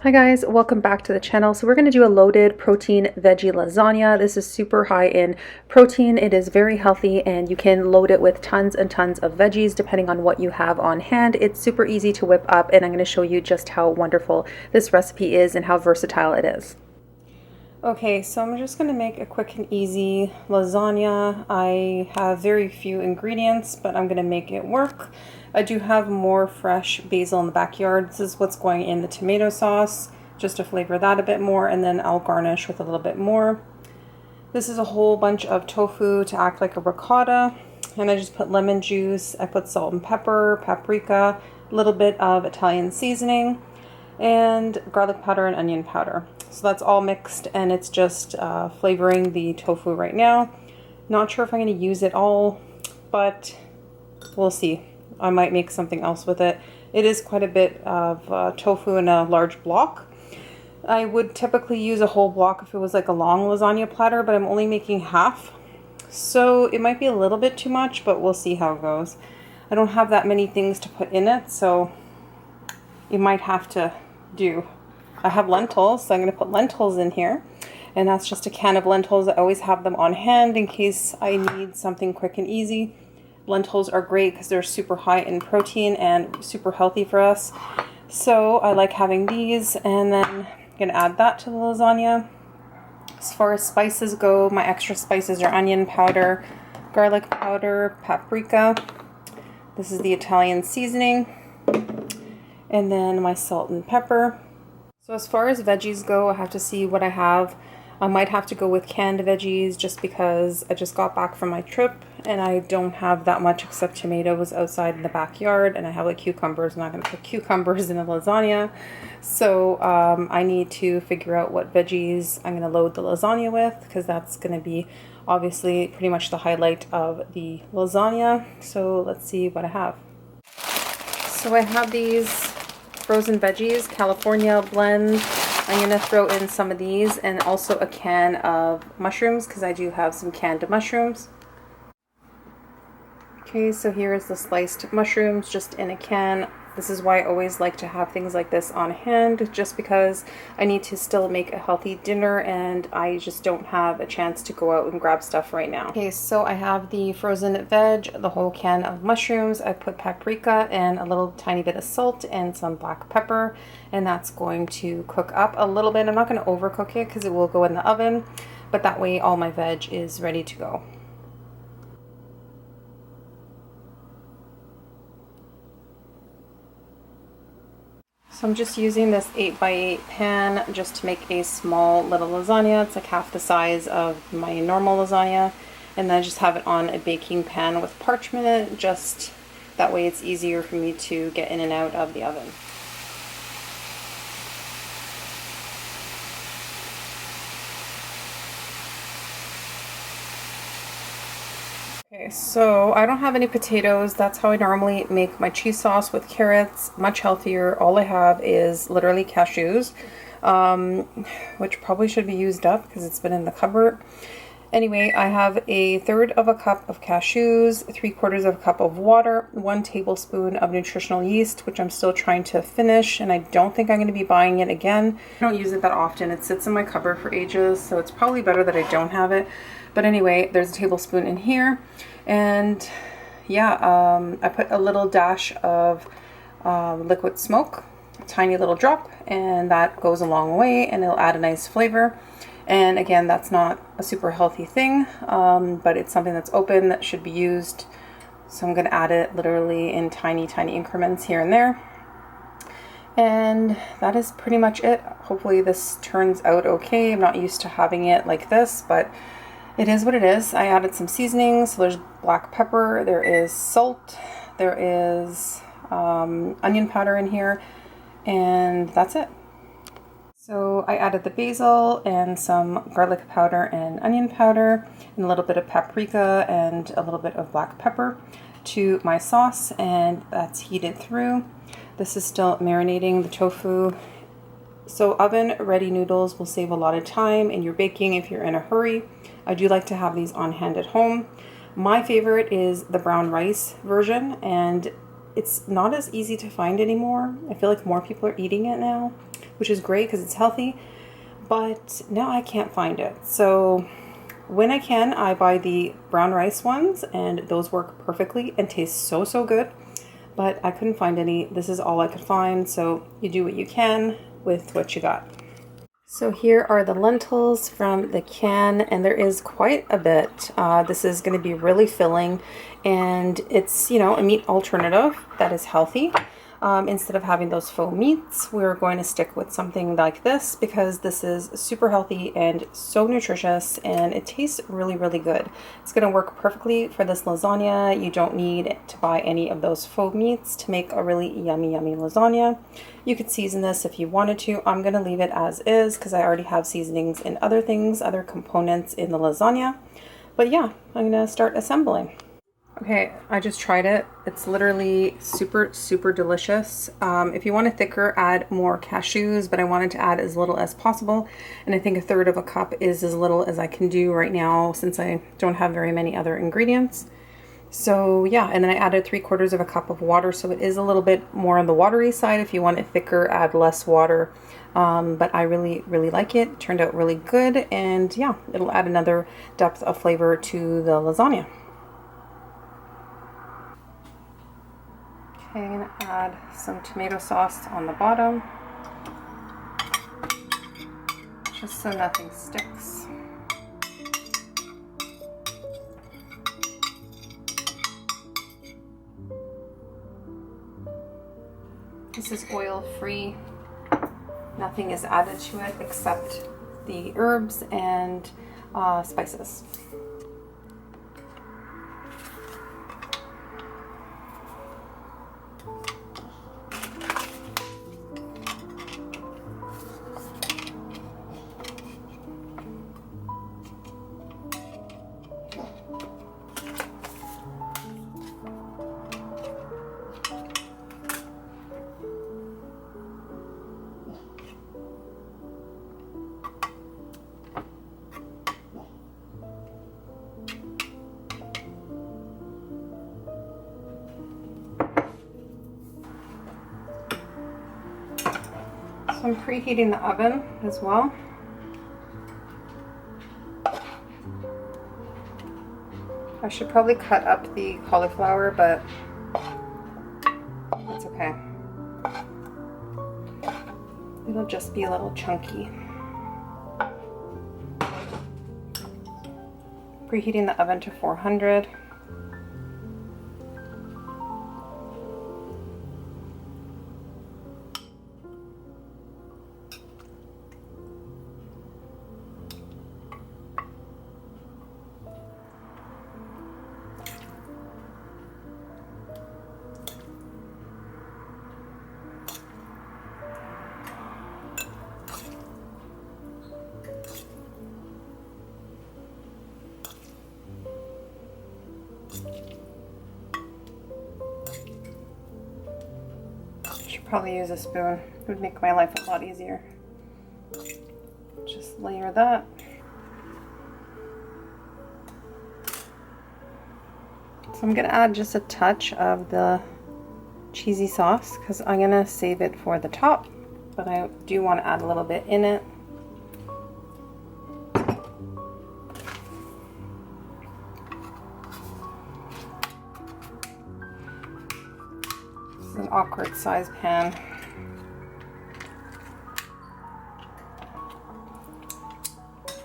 Hi guys, welcome back to the channel. So we're going to do a loaded protein veggie lasagna. This is super high in protein. It is very healthy and you can load it with tons and tons of veggies depending on what you have on hand. It's super easy to whip up and I'm going to show you just how wonderful this recipe is and how versatile it is. Okay, so I'm just going to make a quick and easy lasagna. I have very few ingredients, but I'm going to make it work. I do have more fresh basil in the backyard. This is what's going in the tomato sauce, just to flavor that a bit more, and then I'll garnish with a little bit more. This is a whole bunch of tofu to act like a ricotta, and I just put lemon juice, I put salt and pepper, paprika, a little bit of Italian seasoning, and garlic powder and onion powder. So that's all mixed and it's just flavoring the tofu right now. Not sure if I'm going to use it all, but we'll see. I might make something else with it. It is quite a bit of tofu in a large block. I would typically use a whole block if it was like a long lasagna platter, but I'm only making half. So it might be a little bit too much, but we'll see how it goes. I don't have that many things to put in it, so you might have to do. I have lentils, so I'm going to put lentils in here. And that's just a can of lentils. I always have them on hand in case I need something quick and easy. Lentils are great because they're super high in protein and super healthy for us. So I like having these, and then I'm going to add that to the lasagna. As far as spices go, my extra spices are onion powder, garlic powder, paprika. This is the Italian seasoning. And then my salt and pepper. So as far as veggies go, I have to see what I have. I might have to go with canned veggies just because I just got back from my trip and I don't have that much except tomatoes outside in the backyard, and I have like cucumbers. I'm not going to put cucumbers in a lasagna. So I need to figure out what veggies I'm going to load the lasagna with, because that's going to be obviously pretty much the highlight of the lasagna. So let's see what I have. So I have these frozen veggies, California blend. I'm going to throw in some of these and also a can of mushrooms because I do have some canned mushrooms. Okay, so here is the sliced mushrooms just in a can. This is why I always like to have things like this on hand, just because I need to still make a healthy dinner and I just don't have a chance to go out and grab stuff right now. Okay, so I have the frozen veg, the whole can of mushrooms. I put paprika and a little tiny bit of salt and some black pepper, and that's going to cook up a little bit. I'm not going to overcook it because it will go in the oven, but that way all my veg is ready to go. So I'm just using this 8x8 pan just to make a small little lasagna. It's like half the size of my normal lasagna. And then I just have it on a baking pan with parchment, just that way it's easier for me to get in and out of the oven. Okay, so I don't have any potatoes. That's how I normally make my cheese sauce with carrots. Much healthier. All I have is literally cashews, which probably should be used up because it's been in the cupboard. Anyway, I have 1/3 of a cup of cashews, 3/4 of a cup of water, 1 tablespoon of nutritional yeast, which I'm still trying to finish, and I don't think I'm going to be buying it again. I don't use it that often. It sits in my cupboard for ages, so it's probably better that I don't have it. But anyway, there's a tablespoon in here, and yeah, I put a little dash of liquid smoke, a tiny little drop, and that goes a long way, and it'll add a nice flavor. And again, that's not a super healthy thing, but it's something that's open that should be used. So I'm going to add it literally in tiny, tiny increments here and there. And that is pretty much it. Hopefully this turns out okay. I'm not used to having it like this, but it is what it is. I added some seasonings. So there's black pepper, there is salt, There is onion powder in here, and that's it. So I added the basil and some garlic powder and onion powder and a little bit of paprika and a little bit of black pepper to my sauce, and that's heated through. This is still marinating the tofu. So oven ready noodles will save a lot of time in your baking if you're in a hurry. I do like to have these on hand at home. My favorite is the brown rice version, and it's not as easy to find anymore. I feel like more people are eating it now, which is great because it's healthy, but now I can't find it. So when I can, I buy the brown rice ones, and those work perfectly and taste so, so good, but I couldn't find any. This is all I could find, so you do what you can with what you got. So here are the lentils from the can, and there is quite a bit. This is going to be really filling, and it's, you know, a meat alternative that is healthy. Instead of having those faux meats, we're going to stick with something like this because this is super healthy and so nutritious, and it tastes really, really good. It's going to work perfectly for this lasagna. You don't need to buy any of those faux meats to make a really yummy, yummy lasagna. You could season this if you wanted to. I'm going to leave it as is because I already have seasonings in other things, other components in the lasagna. But yeah, I'm going to start assembling. Okay, I just tried it. It's literally super, super delicious. If you want it thicker, add more cashews, but I wanted to add as little as possible. And I think 1/3 of a cup is as little as I can do right now since I don't have very many other ingredients. So yeah, and then I added 3/4 of a cup of water, so it is a little bit more on the watery side. If you want it thicker, add less water. But I really, really like it. It turned out really good, and yeah, it'll add another depth of flavor to the lasagna. Okay, I'm going to add some tomato sauce on the bottom, just so nothing sticks. This is oil-free. Nothing is added to it except the herbs and spices. So I'm preheating the oven as well. I should probably cut up the cauliflower, but it's okay. It'll just be a little chunky. Preheating the oven to 400. Probably use a spoon. It would make my life a lot easier. Just layer that. So I'm gonna add just a touch of the cheesy sauce because I'm gonna save it for the top, but I do want to add a little bit in it. An awkward size pan.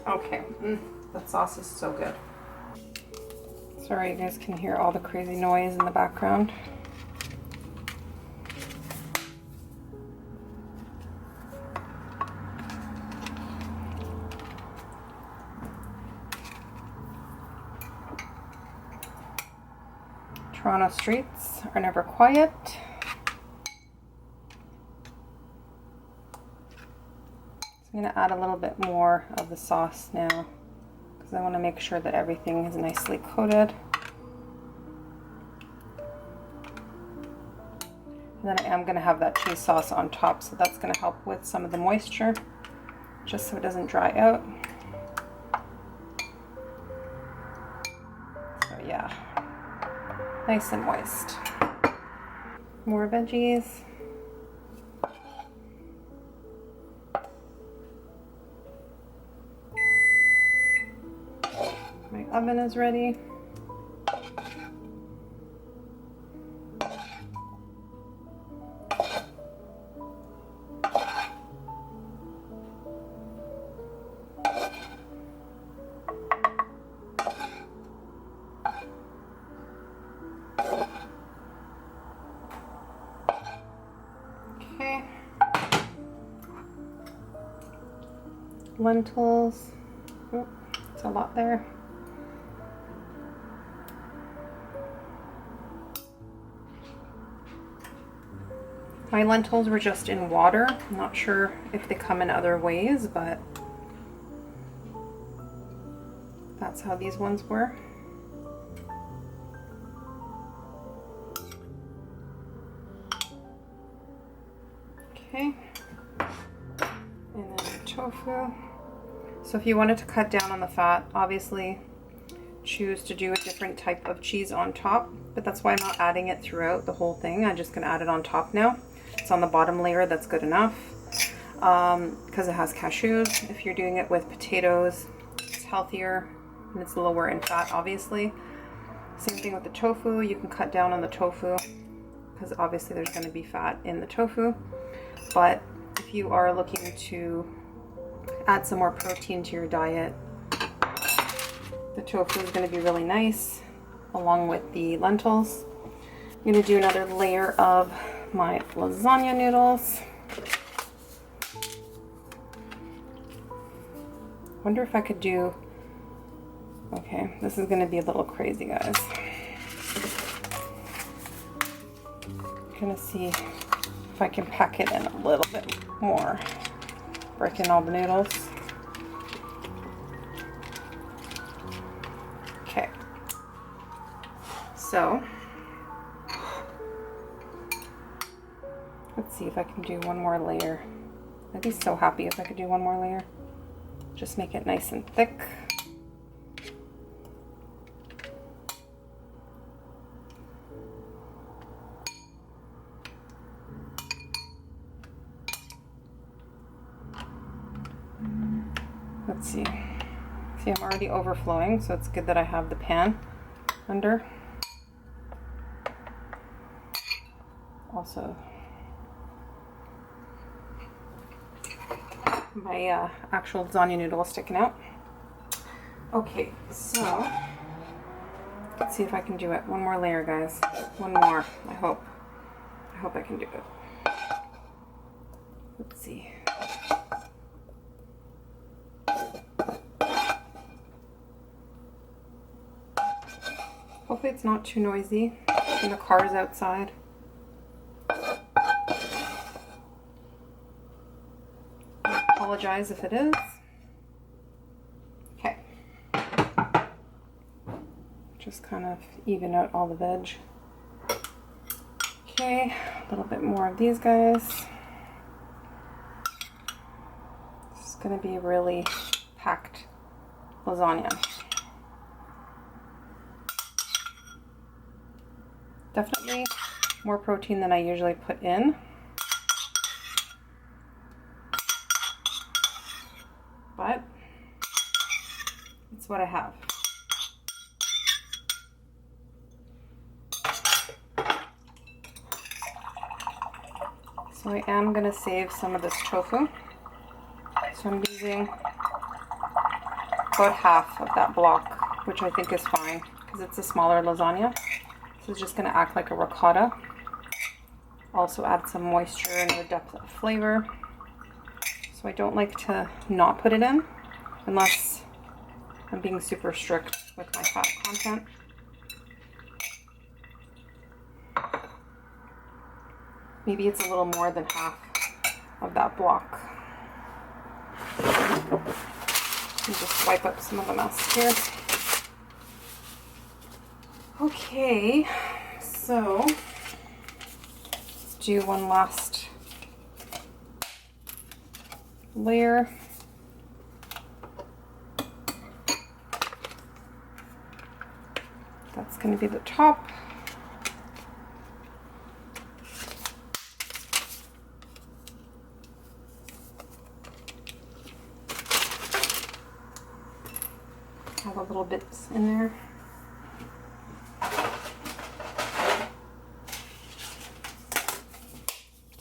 Okay, that sauce is so good. Sorry you guys can hear all the crazy noise in the background. Toronto streets are never quiet. So I'm going to add a little bit more of the sauce now because I want to make sure that everything is nicely coated. And then I am going to have that cheese sauce on top, so that's going to help with some of the moisture, just so it doesn't dry out. So yeah, nice and moist. More veggies. My oven is ready. Okay. Lentils. Oh, it's a lot there. My lentils were just in water. I'm not sure if they come in other ways, but that's how these ones were. Okay. And then the tofu. So if you wanted to cut down on the fat, obviously choose to do a different type of cheese on top, but that's why I'm not adding it throughout the whole thing. I'm just gonna add it on top now. It's on the bottom layer, that's good enough. Because it has cashews. If you're doing it with potatoes, it's healthier and it's lower in fat, obviously. Same thing with the tofu. You can cut down on the tofu because obviously there's going to be fat in the tofu. But if you are looking to add some more protein to your diet, the tofu is going to be really nice along with the lentils. I'm going to do another layer of my lasagna noodles. Wonder if I could do, okay, this is going to be a little crazy, guys. I'm going to see if I can pack it in a little bit more. Break in all the noodles. Okay. So, let's see if I can do one more layer. I'd be so happy if I could do one more layer. Just make it nice and thick. Let's see. See, I'm already overflowing, so it's good that I have the pan under. Also, my actual lasagna noodle is sticking out. Okay, so let's see if I can do it. One more layer, guys. One more, I hope. I hope I can do it. Let's see. Hopefully it's not too noisy and the car's outside. I apologize if it is. Okay. Just kind of even out all the veg. Okay, a little bit more of these guys. This is going to be a really packed lasagna. Definitely more protein than I usually put in. But it's what I have. So I am going to save some of this tofu. So I'm using about half of that block, which I think is fine because it's a smaller lasagna. So it's just going to act like a ricotta. Also add some moisture and a depth of flavor. So I don't like to not put it in unless I'm being super strict with my fat content. Maybe it's a little more than half of that block. And just wipe up some of the mess here. Okay, so let's do one last layer. That's going to be the top. Have a little bits in there.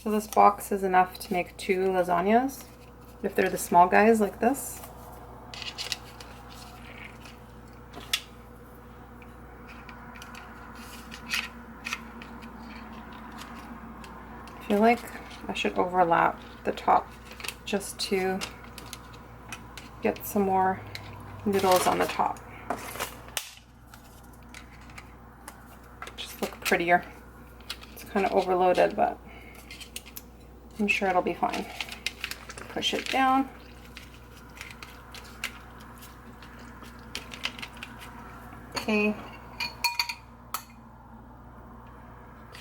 So this box is enough to make 2 lasagnas, if they're the small guys like this. I feel like I should overlap the top just to get some more noodles on the top. Just look prettier. It's kind of overloaded, but I'm sure it'll be fine. Push it down. Okay.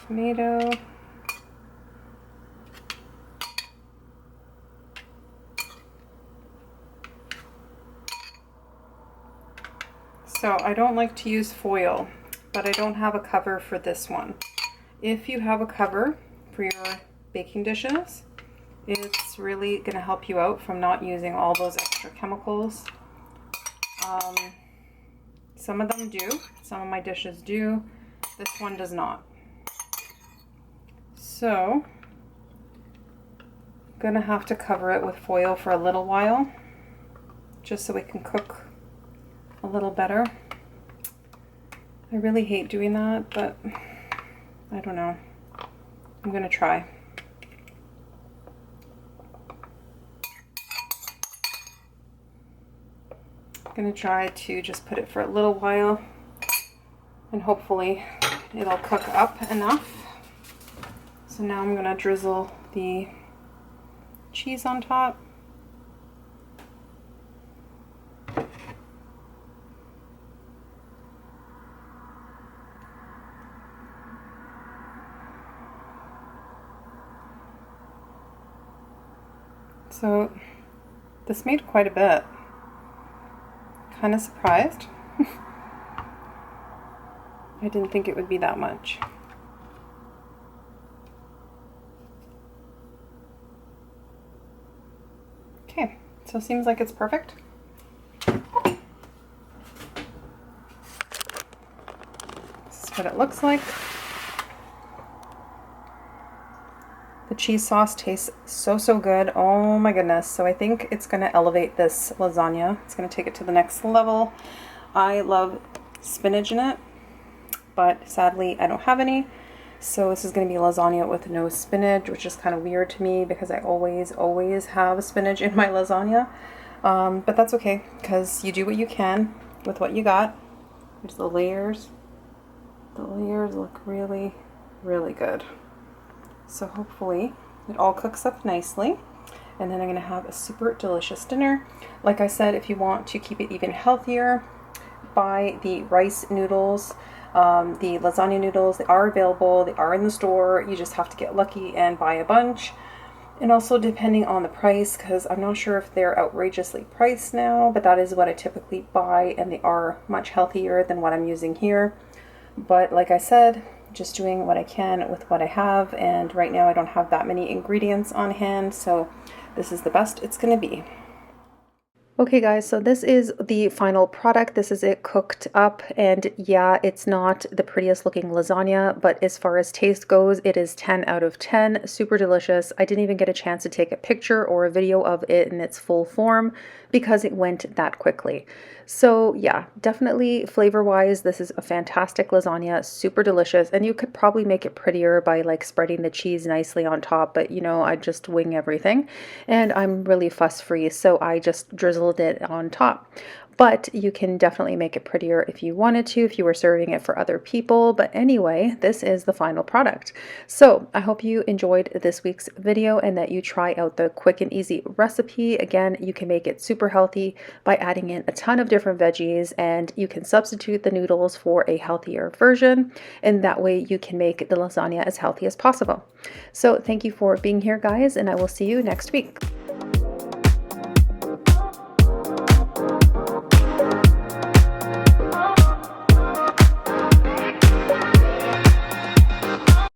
Tomato. So I don't like to use foil, but I don't have a cover for this one. If you have a cover for your baking dishes, it's really going to help you out from not using all those extra chemicals. Some of them do, some of my dishes do, this one does not. So I'm going to have to cover it with foil for a little while, just so it can cook a little better. I really hate doing that, but I don't know. I'm going to try. I'm going to try to just put it for a little while, and hopefully it'll cook up enough. So now I'm going to drizzle the cheese on top. So this made quite a bit. Kind of surprised. I didn't think it would be that much. Okay, so it seems like it's perfect. This is what it looks like. The cheese sauce tastes so good. Oh my goodness. So I think it's going to elevate this lasagna. It's going to take it to the next level. I love spinach in it, but sadly I don't have any. So this is going to be lasagna with no spinach, which is kind of weird to me because I always have spinach in my lasagna. But that's okay, because you do what you can with what you got. Here's the layers. The layers look really good. So hopefully it all cooks up nicely, and then I'm going to have a super delicious dinner. Like I said, if you want to keep it even healthier, buy the rice noodles. The lasagna noodles, they are available, they are in the store. You just have to get lucky and buy a bunch. And also depending on the price, because I'm not sure if they're outrageously priced now, but that is what I typically buy, and they are much healthier than what I'm using here. But like I said, just doing what I can with what I have, and right now I don't have that many ingredients on hand, so this is the best it's going to be. Okay guys, so this is the final product. This is it cooked up, and yeah, it's not the prettiest looking lasagna, but as far as taste goes, it is 10 out of 10. Super delicious. I didn't even get a chance to take a picture or a video of it in its full form because it went that quickly. So yeah, definitely flavor-wise, this is a fantastic lasagna, super delicious, and you could probably make it prettier by like spreading the cheese nicely on top, but you know, I just wing everything, and I'm really fuss-free, so I just drizzle drizzled it on top. But you can definitely make it prettier if you wanted to, if you were serving it for other people. But anyway, this is the final product. So I hope you enjoyed this week's video and that you try out the quick and easy recipe. Again, you can make it super healthy by adding in a ton of different veggies, and you can substitute the noodles for a healthier version. And that way you can make the lasagna as healthy as possible. So thank you for being here, guys, and I will see you next week.